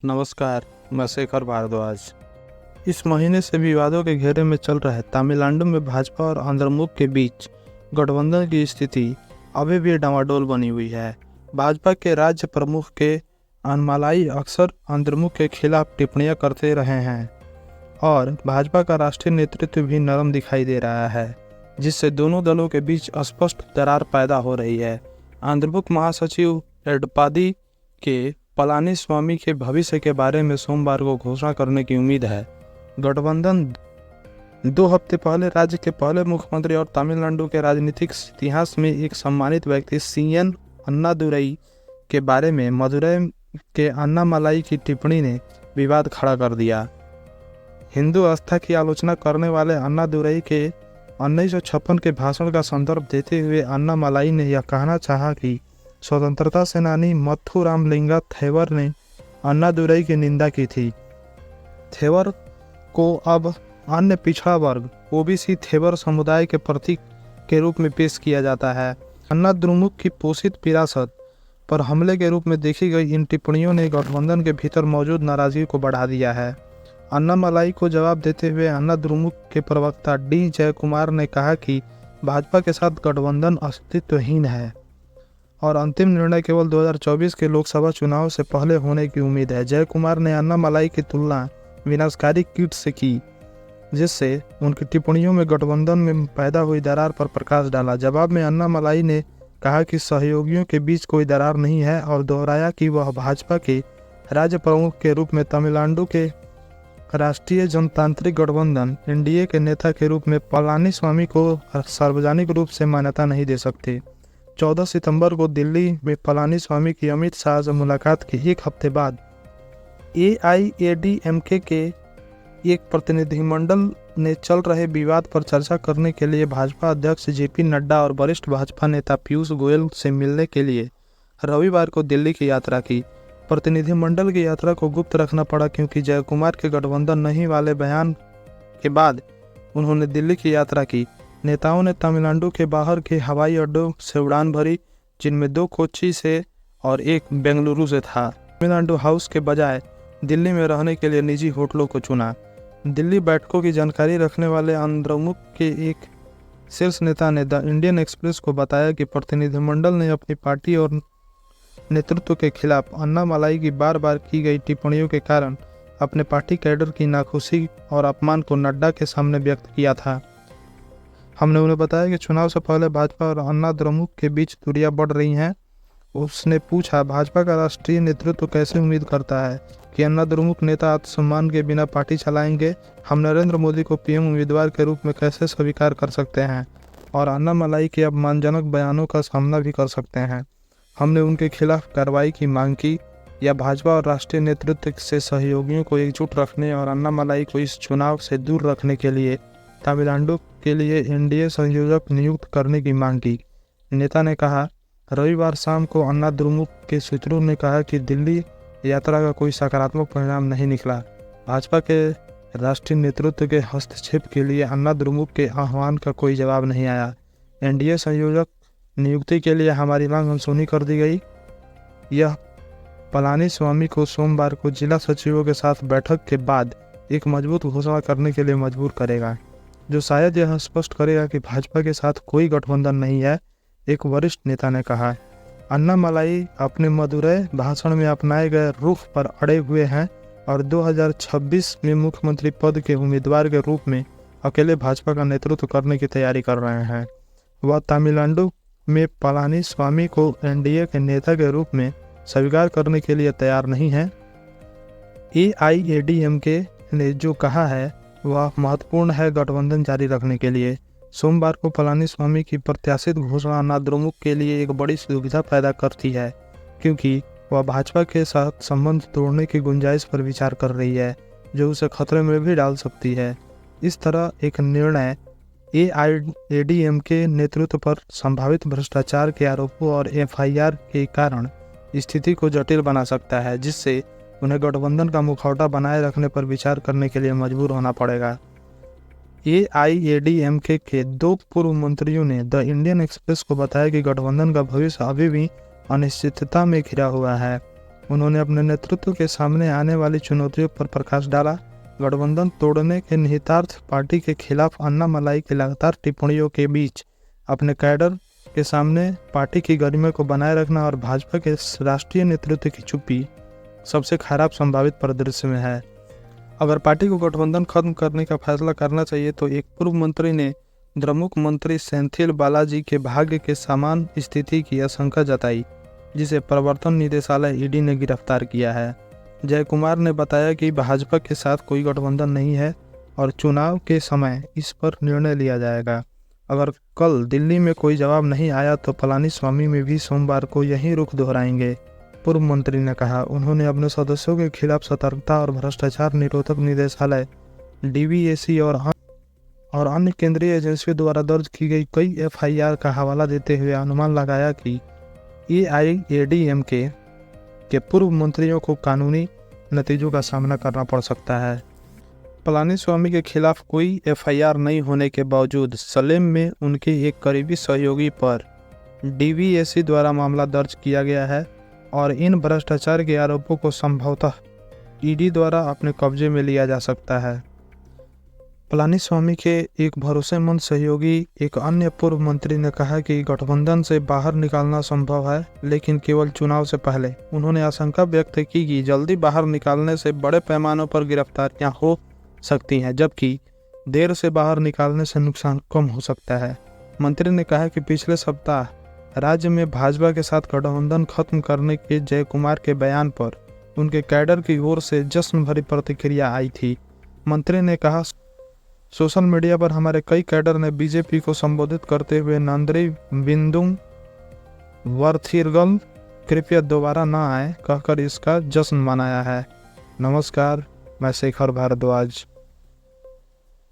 नमस्कार, मैं शेखर भारद्वाज। इस महीने से विवादों के घेरे में चल रहे तमिलनाडु में भाजपा और अंतर्मुख के बीच गठबंधन की स्थिति अभी भी डामाडोल बनी हुई है। भाजपा के राज्य प्रमुख के अनमालाई अक्सर अंतर्मुख के खिलाफ टिप्पणियां करते रहे हैं और भाजपा का राष्ट्रीय नेतृत्व भी नरम दिखाई दे रहा है, जिससे दोनों दलों के बीच स्पष्ट दरार पैदा हो रही है। अंतर्मुख महासचिव एडपादी के पलानीस्वामी के भविष्य के बारे में सोमवार को घोषणा करने की उम्मीद है। गठबंधन 2 हफ्ते पहले राज्य के पहले मुख्यमंत्री और तमिलनाडु के राजनीतिक इतिहास में एक सम्मानित व्यक्ति सीएन अन्नादुरई के बारे में मदुरई के अन्नामलाई की टिप्पणी ने विवाद खड़ा कर दिया। हिंदू आस्था की आलोचना करने वाले अन्नादुरई के 1956 के भाषण का संदर्भ देते हुए अन्नामलाई ने यह कहना चाहा कि स्वतंत्रता सेनानी मथु रामलिंगा थेवर ने अन्नादुरई की निंदा की थी। थेवर को अब अन्य पिछड़ा वर्ग ओबीसी थेवर समुदाय के प्रतीक के रूप में पेश किया जाता है। अन्नाद्रुमुक की पोषित विरासत पर हमले के रूप में देखी गई इन टिप्पणियों ने गठबंधन के भीतर मौजूद नाराजगी को बढ़ा दिया है। अन्नामलाई को जवाब देते हुए अन्नाद्रुमुक के प्रवक्ता डी जयकुमार ने कहा कि भाजपा के साथ गठबंधन अस्तित्वहीन है और अंतिम निर्णय केवल 2024 के लोकसभा चुनाव से पहले होने की उम्मीद है। जयकुमार ने अन्नामलाई की तुलना विनाशकारी कीट से की, जिससे उनकी टिप्पणियों में गठबंधन में पैदा हुई दरार पर प्रकाश डाला। जवाब में अन्नामलाई ने कहा कि सहयोगियों के बीच कोई दरार नहीं है और दोहराया कि वह भाजपा के राज्य प्रमुख के रूप में तमिलनाडु के राष्ट्रीय जनतांत्रिक गठबंधन एनडीए के नेता के रूप में पलानीस्वामी को सार्वजनिक रूप से मान्यता नहीं दे सकते। 14 सितंबर को दिल्ली में पलानीस्वामी की अमित शाह से मुलाकात के एक हफ्ते बाद एआईएडीएमके के एक प्रतिनिधिमंडल ने चल रहे विवाद पर चर्चा करने के लिए भाजपा अध्यक्ष जेपी नड्डा और वरिष्ठ भाजपा नेता पीयूष गोयल से मिलने के लिए रविवार को दिल्ली की यात्रा की। प्रतिनिधिमंडल की यात्रा को गुप्त रखना पड़ा क्योंकि जयकुमार के गठबंधन नहीं वाले बयान के बाद उन्होंने दिल्ली की यात्रा की। नेताओं ने तमिलनाडु के बाहर के हवाई अड्डों से उड़ान भरी, जिनमें 2 कोच्चि से और 1 बेंगलुरु से था। तमिलनाडु हाउस के बजाय दिल्ली में रहने के लिए निजी होटलों को चुना। दिल्ली बैठकों की जानकारी रखने वाले अंतर्मुख के एक शीर्ष नेता ने द इंडियन एक्सप्रेस को बताया कि प्रतिनिधिमंडल ने अपनी पार्टी और नेतृत्व के खिलाफ अन्नामलाई की बार बार की गई टिप्पणियों के कारण अपने पार्टी कैडर की नाखुशी और अपमान को नड्डा के सामने व्यक्त किया था। हमने उन्हें बताया कि चुनाव से पहले भाजपा और अन्नाद्रमुक के बीच दूरियां बढ़ रही हैं। उसने पूछा, भाजपा का राष्ट्रीय नेतृत्व कैसे उम्मीद करता है कि अन्नाद्रमुक नेता आत्मसम्मान के बिना पार्टी चलाएंगे? हम नरेंद्र मोदी को पीएम उम्मीदवार के रूप में कैसे स्वीकार कर सकते हैं और अन्नामलाई के अपमानजनक बयानों का सामना भी कर सकते हैं? हमने उनके खिलाफ कार्रवाई की मांग की या भाजपा और राष्ट्रीय नेतृत्व से सहयोगियों को एकजुट रखने और अन्नामलाई को इस चुनाव से दूर रखने के लिए तमिलनाडु के लिए एनडीए संयोजक नियुक्त करने की मांग की। नेता ने कहा। रविवार शाम को अन्नाद्रुमुक के सूत्रों ने कहा कि दिल्ली यात्रा का कोई सकारात्मक परिणाम नहीं निकला। भाजपा के राष्ट्रीय नेतृत्व के हस्तक्षेप के लिए अन्नाद्रुमुक के आह्वान का कोई जवाब नहीं आया। एनडीए संयोजक नियुक्ति के लिए हमारी मांग अनसुनी कर दी गई। यह पलानीस्वामी को सोमवार को जिला सचिवों के साथ बैठक के बाद एक मजबूत घोषणा करने के लिए मजबूर करेगा, जो शायद यह स्पष्ट करेगा कि भाजपा के साथ कोई गठबंधन नहीं है, एक वरिष्ठ नेता ने कहा। अन्नामलाई अपने मदुरई भाषण में अपनाए गए रुख पर अड़े हुए हैं और 2026 में मुख्यमंत्री पद के उम्मीदवार के रूप में अकेले भाजपा का नेतृत्व करने की तैयारी कर रहे हैं। वह तमिलनाडु में पलानीस्वामी को एनडीए के नेता के रूप में स्वीकार करने के लिए तैयार नहीं है। एआईएडीएमके ने जो कहा है वह महत्वपूर्ण है गठबंधन जारी रखने के लिए। सोमवार को पलानीस्वामी की प्रत्याशित घोषणा अन्नाद्रुमुक के लिए एक बड़ी सुविधा पैदा करती है, क्योंकि वह भाजपा के साथ संबंध तोड़ने की गुंजाइश पर विचार कर रही है, जो उसे खतरे में भी डाल सकती है। इस तरह एक निर्णय एआईएडीएमके नेतृत्व पर संभावित भ्रष्टाचार के आरोपों और एफआईआर के कारण स्थिति को जटिल बना सकता है, जिससे उन्हें गठबंधन का मुखौटा बनाए रखने पर विचार करने के लिए मजबूर होना पड़ेगा। एआईएडीएमके के 2 पूर्व मंत्रियों ने द इंडियन एक्सप्रेस को बताया कि गठबंधन का भविष्य अभी भी अनिश्चितता में घिरा हुआ है। उन्होंने अपने नेतृत्व के सामने आने वाली चुनौतियों पर प्रकाश डाला। गठबंधन तोड़ने के निहितार्थ पार्टी के खिलाफ अन्नामलाई की लगातार टिप्पणियों के बीच अपने कैडर के सामने पार्टी की गरिमा को बनाए रखना और भाजपा के राष्ट्रीय नेतृत्व की चुप्पी सबसे खराब संभावित परिदृश्य में है। अगर पार्टी को गठबंधन खत्म करने का फैसला करना चाहिए तो एक पूर्व मंत्री ने द्रमुक मंत्री सेंथिल बालाजी के भाग्य के समान स्थिति की आशंका जताई, जिसे प्रवर्तन निदेशालय ईडी ने गिरफ्तार किया है। जय कुमार ने बताया कि भाजपा के साथ कोई गठबंधन नहीं है और चुनाव के समय इस पर निर्णय लिया जाएगा। अगर कल दिल्ली में कोई जवाब नहीं आया तो पलानीस्वामी में भी सोमवार को यही रुख दोहराएंगे, पूर्व मंत्री ने कहा। उन्होंने अपने सदस्यों के खिलाफ सतर्कता और भ्रष्टाचार निरोधक निदेशालय डीवीएसी और अन्य केंद्रीय एजेंसियों द्वारा दर्ज की गई कई एफआईआर का हवाला देते हुए अनुमान लगाया कि एआईएडीएमके के पूर्व मंत्रियों को कानूनी नतीजों का सामना करना पड़ सकता है। पलानीस्वामी के खिलाफ कोई एफआईआर नहीं होने के बावजूद सलेम में उनके एक करीबी सहयोगी पर डीवीएसी द्वारा मामला दर्ज किया गया है और इन भ्रष्टाचार के आरोपों को संभवतः ईडी द्वारा अपने कब्जे में लिया जा सकता है। पलानीस्वामी के एक भरोसेमंद सहयोगी एक अन्य पूर्व मंत्री ने कहा कि गठबंधन से बाहर निकालना संभव है, लेकिन केवल चुनाव से पहले। उन्होंने आशंका व्यक्त की कि जल्दी बाहर निकालने से बड़े पैमाने पर गिरफ्तारियां हो सकती हैं, जबकि देर से बाहर निकालने से नुकसान कम हो सकता है। मंत्री ने कहा कि पिछले सप्ताह राज्य में भाजपा के साथ गठबंधन खत्म करने के जय कुमार के बयान पर उनके कैडर की ओर से जश्न भरी प्रतिक्रिया आई थी। मंत्री ने कहा, सोशल मीडिया पर हमारे कई कैडर ने बीजेपी को संबोधित करते हुए नंदरी बिंदुंग वरथिरगल कृपया दोबारा न आए कहकर इसका जश्न मनाया है। नमस्कार, मैं शेखर भारद्वाज।